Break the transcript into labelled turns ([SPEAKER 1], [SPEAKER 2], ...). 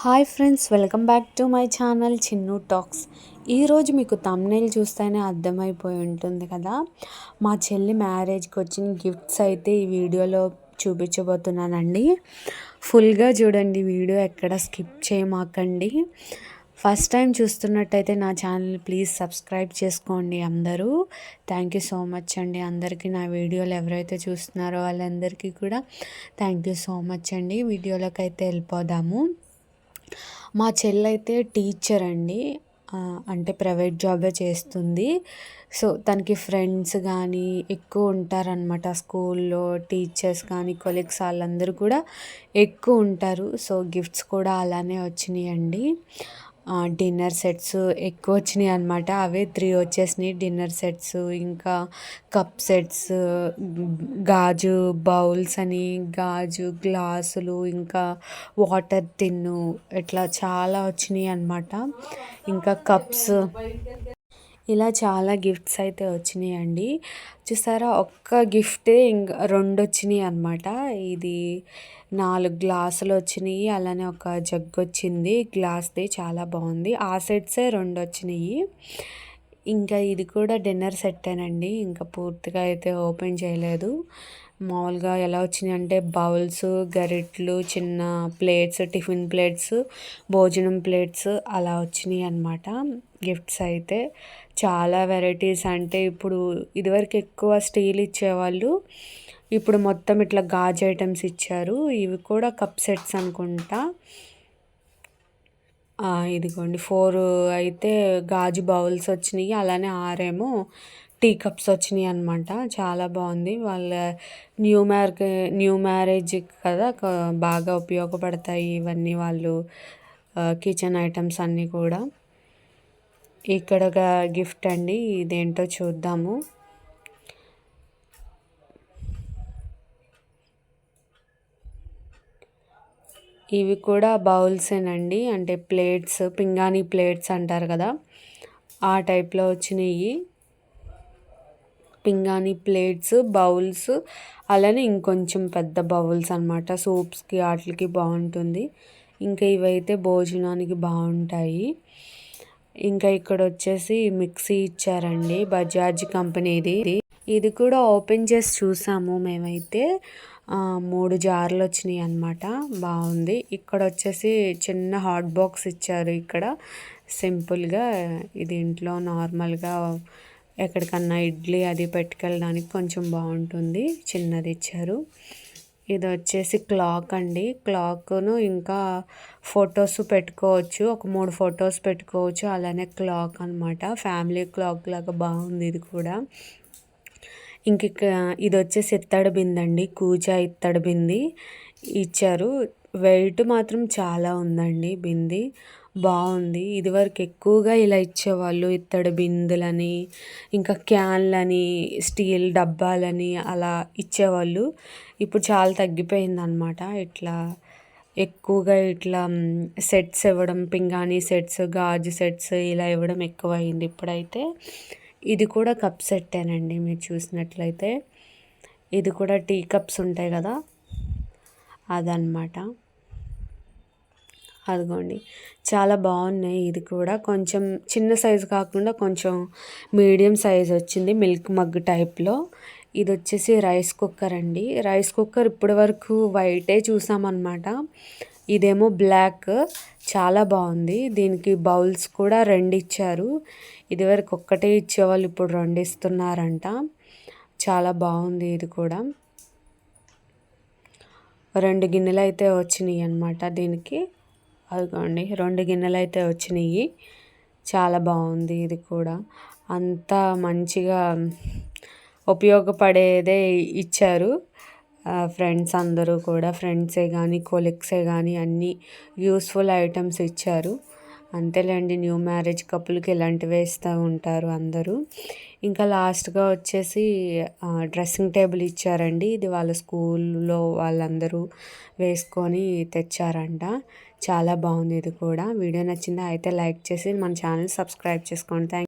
[SPEAKER 1] Hi friends, welcome back to my channel Chinnu talks. ఈరోజు మీకు thumbnail చూస్తేనే అర్థమైపోయి ఉంటుంది కదా, మా చెల్లి మ్యారేజ్కి వచ్చిన గిఫ్ట్స్ అయితే ఈ వీడియోలో చూపించబోతున్నానండి. ఫుల్గా చూడండి, వీడియో ఎక్కడ స్కిప్ చేయమాకండి. ఫస్ట్ టైం చూస్తున్నట్టయితే నా ఛానల్ ప్లీజ్ సబ్స్క్రైబ్ చేసుకోండి అందరూ. థ్యాంక్ యూ సో మచ్ అండి అందరికీ. నా వీడియోలు ఎవరైతే చూస్తున్నారో వాళ్ళందరికీ కూడా థ్యాంక్ యూ సో మచ్ అండి. వీడియోలోకి అయితే వెళ్ళిపోదాము. మా చెల్లైతే టీచర్ అండి, అంటే ప్రైవేట్ జాబే చేస్తుంది. సో తనకి ఫ్రెండ్స్ కానీ ఎక్కువ ఉంటారనమాట. స్కూల్లో టీచర్స్ కానీ కొలీగ్స్ వాళ్ళందరూ కూడా ఎక్కువ ఉంటారు. సో గిఫ్ట్స్ కూడా అలానే వచ్చినాయండి. డిన్నర్ సెట్స్ ఎక్కువ వచ్చినాయి అనమాట. అవే 3 వచ్చేసినాయి డిన్నర్ సెట్స్. ఇంకా కప్ సెట్స్, గాజు బౌల్స్ అని, గాజు గ్లాసులు, ఇంకా వాటర్ టిన్ను, ఇట్లా చాలా వచ్చినాయి అనమాట. ఇంకా కప్స్, ఇలా చాలా గిఫ్ట్స్ అయితే వచ్చినాయండి. చూసారా, ఒక్క గిఫ్టే ఇంకా 2 వచ్చినాయి అనమాట. ఇది 4 గ్లాసులు వచ్చినాయి, అలానే ఒక జగ్ వచ్చింది గ్లాస్ది, చాలా బాగుంది. ఆ సెట్సే 2 వచ్చినాయి. ఇంకా ఇది కూడా డిన్నర్ సెట్టేనండి, ఇంకా పూర్తిగా అయితే ఓపెన్ చేయలేదు. మామూలుగా ఎలా వచ్చినాయి అంటే బౌల్స్, గరిట్లు, చిన్న ప్లేట్స్, టిఫిన్ ప్లేట్స్, భోజనం ప్లేట్స్ అలా వచ్చినాయి అన్నమాట. గిఫ్ట్స్ అయితే చాలా వెరైటీస్. అంటే ఇప్పుడు ఇదివరకు ఎక్కువ స్టీల్ ఇచ్చేవాళ్ళు, ఇప్పుడు మొత్తం ఇట్లా గాజు ఐటమ్స్ ఇచ్చారు. ఇవి కూడా కప్ సెట్స్ అనుకుంటా. ఇదిగోండి 4 అయితే గాజు బౌల్స్ వచ్చినాయి, అలానే 6 ఏమో టీ కప్స్ వచ్చినాయి అనమాట. చాలా బాగుంది. వాళ్ళ న్యూ మ్యారేజ్ కదా, బాగా ఉపయోగపడతాయి ఇవన్నీ, వాళ్ళు కిచెన్ ఐటమ్స్ అన్నీ కూడా. ఇక్కడ ఒక గిఫ్ట్ అండి, ఇదేంటో చూద్దాము. ఇవి కూడా బౌల్సేనండి, అంటే ప్లేట్స్, పింగాణీ ప్లేట్స్ అంటారు కదా, ఆ టైప్లో వచ్చినాయి. పింగాణీ ప్లేట్స్, బౌల్స్, అలానే ఇంకొంచెం పెద్ద బౌల్స్ అనమాట. సూప్స్కి వాటికి బాగుంటుంది. ఇంకా ఇవైతే భోజనానికి బాగుంటాయి. ఇంకా ఇక్కడ వచ్చేసి మిక్సీ ఇచ్చారండి, బజాజ్ కంపెనీది. ఇది కూడా ఓపెన్ చేసి చూసాము మేమైతే. 3 జార్లు వచ్చినాయి అనమాట, బాగుంది. ఇక్కడ వచ్చేసి చిన్న హాట్ బాక్స్ ఇచ్చారు. ఇక్కడ సింపుల్గా ఇది ఇంట్లో నార్మల్గా ఎక్కడికన్నా ఇడ్లీ అది పెట్టుకెళ్ళడానికి కొంచెం బాగుంటుంది, చిన్నది ఇచ్చారు. ఇది వచ్చేసి క్లాక్ అండి. క్లాక్ను ఇంకా ఫొటోస్ పెట్టుకోవచ్చు, ఒక 3 ఫొటోస్ పెట్టుకోవచ్చు. అలానే క్లాక్ అనమాట, ఫ్యామిలీ క్లాక్ లాగా బాగుంది ఇది కూడా. ఇంక ఇది వచ్చేసి ఇత్తడి బింది అండి, కూజా ఇత్తడి బింది ఇచ్చారు. వెయిట్ మాత్రం చాలా ఉందండి బింది, బాగుంది. ఇదివరకు ఎక్కువగా ఇలా ఇచ్చేవాళ్ళు, ఇత్తడి బిందులని, ఇంకా క్యాన్లని, స్టీల్ డబ్బాలని అలా ఇచ్చేవాళ్ళు. ఇప్పుడు చాలా తగ్గిపోయిందనమాట. ఇట్లా ఎక్కువగా ఇట్లా సెట్స్ ఇవ్వడం, పింగాణీ సెట్స్, గాజు సెట్స్ ఇలా ఇవ్వడం ఎక్కువైంది ఇప్పుడైతే. ఇది కూడా కప్ సెట్టేనండి, మీరు చూసినట్లయితే. ఇది కూడా టీ కప్స్ ఉంటాయి కదా, అదనమాట. అదిగోండి, చాలా బాగున్నాయి. ఇది కూడా కొంచెం చిన్న సైజు కాకుండా కొంచెం మీడియం సైజ్ వచ్చింది, మిల్క్ మగ్ టైప్లో. ఇది వచ్చేసి రైస్ కుక్కర్ అండి. రైస్ కుక్కర్ ఇప్పటి వరకు వైటే చూసామన్నమాట, ఇదేమో బ్లాక్. చాలా బాగుంది. దీనికి బౌల్స్ కూడా 2 ఇచ్చారు. ఇదివరకు ఒక్కటే ఇచ్చేవాళ్ళు, ఇప్పుడు 2 ఇస్తున్నారంట. చాలా బాగుంది. ఇది కూడా 2 గిన్నెలు అయితే వచ్చినాయి అన్నమాట దీనికి. అదిగోండి 2 గిన్నెలు అయితే వచ్చినాయి. చాలా బాగుంది. ఇది కూడా అంతా మంచిగా ఉపయోగపడేదే ఇచ్చారు. ఫ్రెండ్స్ అందరూ కూడా, ఫ్రెండ్సే కానీ కొలీగ్సే కానీ అన్నీ యూస్ఫుల్ ఐటమ్స్ ఇచ్చారు. అంతేలేండి, న్యూ మ్యారేజ్ కపుల్కి ఇలాంటివే ఇస్తూ ఉంటారు అందరూ. ఇంకా లాస్ట్గా వచ్చేసి డ్రెస్సింగ్ టేబుల్ ఇచ్చారండి. ఇది వాళ్ళ స్కూల్లో వాళ్ళందరూ వేసుకొని తెచ్చారంట. చాలా బాగుంది. ఇది కూడా వీడియో నచ్చిందా అయితే లైక్ చేసి మన ఛానల్ సబ్స్క్రైబ్ చేసుకోండి. థ్యాంక్